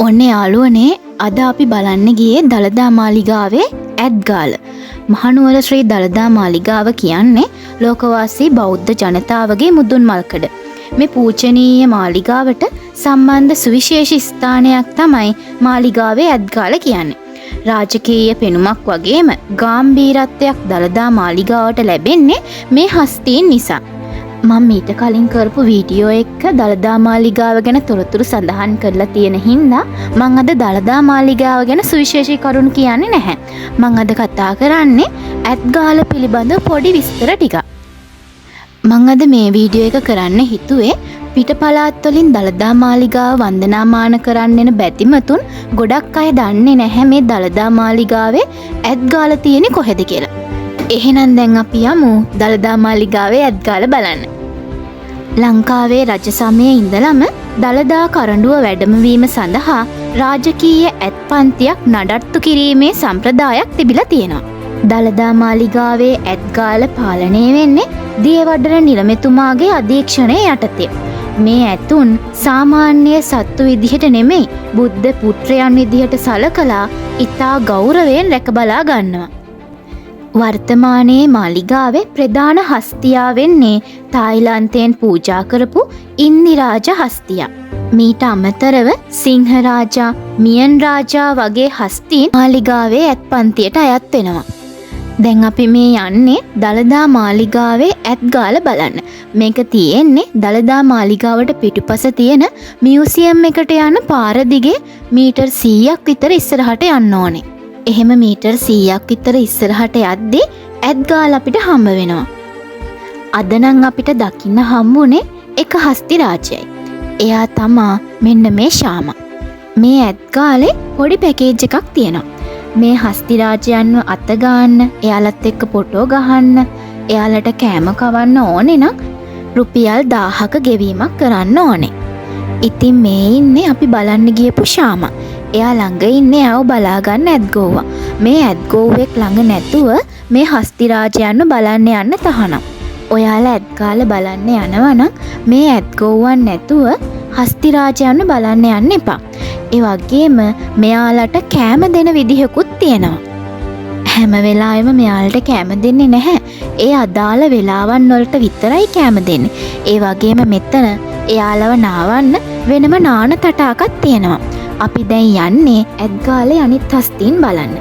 ඔන්න යාළුවනේ අද අපි බලන්න ගියේ දළදා මාලිගාවේ ඇත්ගාල. මහනුවර ශ්‍රී දළදා මාලිගාව කියන්නේ ලෝකවාසී බෞද්ධ ජනතාවගේ මුදුන් මල්කඩ. මේ පූජනීය මාලිගාවට සම්බන්ධ සුවිශේෂී ස්ථානයක් තමයි මාලිගාවේ ඇත්ගාල කියන්නේ. රාජකීය පෙනුමක් වගේම ගාම්භීරත්වයක් දළදා මාලිගාවට ලැබෙන්නේ මේ හස්තීන් නිසා. මම මීට කලින් කරපු වීඩියෝ එක දළදා මාලිගාව ගැන තොරතුරු සඳහන් කරලා තියෙන හින්දා මම අද දළදා මාලිගාව ගැන සුවිශේෂී කරුණු කියන්නේ නැහැ. මම අද කතා කරන්නේ ඇත්ගාල පිළිබඳ පොඩි විස්තර ටිකක්. මම අද මේ වීඩියෝ එක කරන්න හිතුවේ පිටපළාත් වලින් දළදා මාලිගාව වන්දනාමාන කරන්න එන බැතිමතුන් ගොඩක් අය දන්නේ නැහැ මේ දළදා මාලිගාවේ ඇත්ගාල තියෙන්නේ කොහෙද කියලා. එහෙනම් දැන් අපි යමු දළදා මාලිගාවේ ඇත්ගාල බලන්න. ලංකාවේ රජ සමයේ ඉඳලම දළදා කරඬුව වැඩමවීම සඳහා රාජකීය ඇත් පන්තියක් නඩත්තු කිරීමේ සම්ප්‍රදායක් තිබිලා තියෙනවා. දළදා මාලිගාවේ ඇත්ගාල පාලනය වෙන්නේ දියවඩන නිලමෙතුමාගේ අධීක්ෂණය යටතේ. මේ ඇතුන් සාමාන්‍ය සත්තු විදිහට නෙමෙයි බුද්ධ පුත්‍රයන් විදිහට සලකලා ඉතා ගෞරවයෙන් රැකබලා ගන්නවා. වර්තමානයේ මාලිගාවේ ප්‍රධාන හස්තියා වෙන්නේ තායිලන්තයෙන් පූජා කරපු ඉන්දිරාජ හස්තියා. මීට අමතරව සිංහරාජා, මියන් රාජා වගේ හස්තීන් මාලිගාවේ ඇත්පන්තියට අයත් වෙනවා. දැන් අපි මේ යන්නේ දළදා මාලිගාවේ ඇත්ගාල බලන්න. මේක තියෙන්නේ දළදා මාලිගාවට පිටුපස තියෙන මියුසියම් එකට යන පාර දිගේ මීටර් 100ක් විතර ඉස්සරහට යන්න ඕනේ. එහෙම මීටර් 100ක් විතර ඉස්සරහට යද්දී ඇත්ගාල අපිට හම්බ වෙනවා. අද නම් අපිට දකින්න හම්බුනේ එක හස්ති රාජයයි. එයා තමා මෙන්න මේ ශාමා. මේ ඇත්ගාලේ පොඩි පැකේජ් එකක් තියෙනවා. මේ හස්ති රාජයන්ව අත ගන්න, එයාලත් එක්ක ෆොටෝ ගහන්න, එයාලට කෑම කවන්න ඕනේ නම් රුපියල් 1000ක ගෙවීමක් කරන්න ඕනේ. ඉතින් මේ ඉන්නේ අපි බලන්න ගියපු ශාමා. එයා ළඟ ඉන්නේ ඇව බලාගන්න ඇත්ගෝවා. මේ ඇත්ගෝවෙක් ළඟ නැතුව මේ හස්ති රාජයන්ව බලන්න යන්න තහනම්. ඔයාලා ඇත්ගාල බලන්න යනවා නම් මේ ඇත්ගෝවන් නැතුව හස්ති රාජයන්ව බලන්න යන්න එපා. ඒ වගේම මෙයාලට කෑම දෙන විදිහකුත් තියෙනවා. හැම වෙලාවෙම මෙයාලට කෑම දෙන්නේ නැහැ. ඒ අදාළ වෙලාවන් වලට විතරයි කෑම දෙන්නේ. ඒ වගේම මෙතන එයාලව නාවන්න වෙනම නාන තටාකක් තියෙනවා. අපි දැන් යන්නේ ඇත්ගාලේ අනිත් හස්තීන් බලන්න.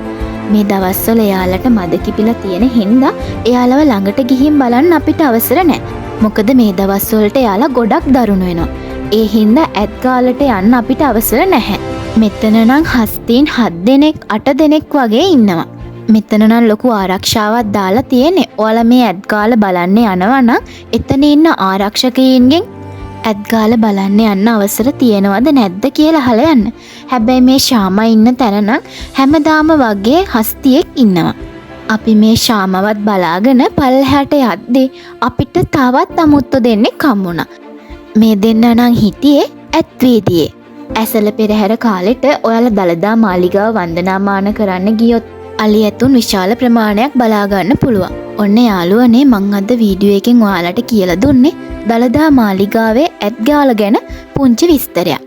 මේ දවස්වල එයාලට මද කිපිලා තියෙන හින්දා එයාලව ළඟට ගිහින් බලන්න අපිට අවසර නැහැ. මොකද මේ දවස්වලට එයාලා ගොඩක් දරුණු වෙනවා. ඒ හින්දා ඇත්ගාලට යන්න අපිට අවසර නැහැ. මෙතන නම් හස්තීන් 7 දෙනෙක් 8 දෙනෙක් වගේ ඉන්නවා. මෙතන නම් ලොකු ආරක්ෂාවක් දාලා තියෙන්නේ. ඔයාලා මේ ඇත්ගාල බලන්න යනවා නම් එතන ඉන්න ආරක්ෂකයින්ගෙන් ඇත්ගාල බලන්න යන්න අවසර තියෙනවද නැද්ද කියලා අහලා යන්න. හැබැයි මේ ශාමා ඉන්න තැන නම් හැමදාම වගේ හස්තියෙක් ඉන්නවා. අපි මේ ශාමවත් බලාගෙන පල්ලෙහාට යද්දී අපිට තවත් අමුත්තු දෙන්නෙක් හම්බුණා. මේ දෙන්න නම් හිටියේ ඇත්වීදියේ. ඇසල පෙරහැර කාලෙට ඔයාලා දළදා මාලිගාව වන්දනාමාන කරන්න ගියොත් අලි ඇතුන් විශාල ප්‍රමාණයක් බලා ගන්න පුළුවන්. ඔන්න යාළුවනේ මං අද වීඩියෝ එකෙන් ඔයාලට කියලා දුන්නේ දළදා මාලිගාවේ ඇත්ගාල ගැන පුංචි විස්තරයක්.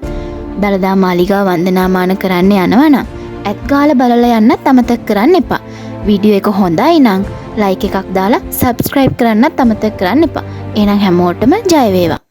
දළදා මාලිගාව වන්දනාමාන කරන්න යනවා නම් ඇත්ගාල බලලා යන්නත් අමතක කරන්න එපා. වීඩියෝ එක හොඳයි නම් ලයික් එකක් දාලා සබ්ස්ක්‍රයිබ් කරන්නත් අමතක කරන්න එපා. එහෙනම් හැමෝටම ජය වේවා.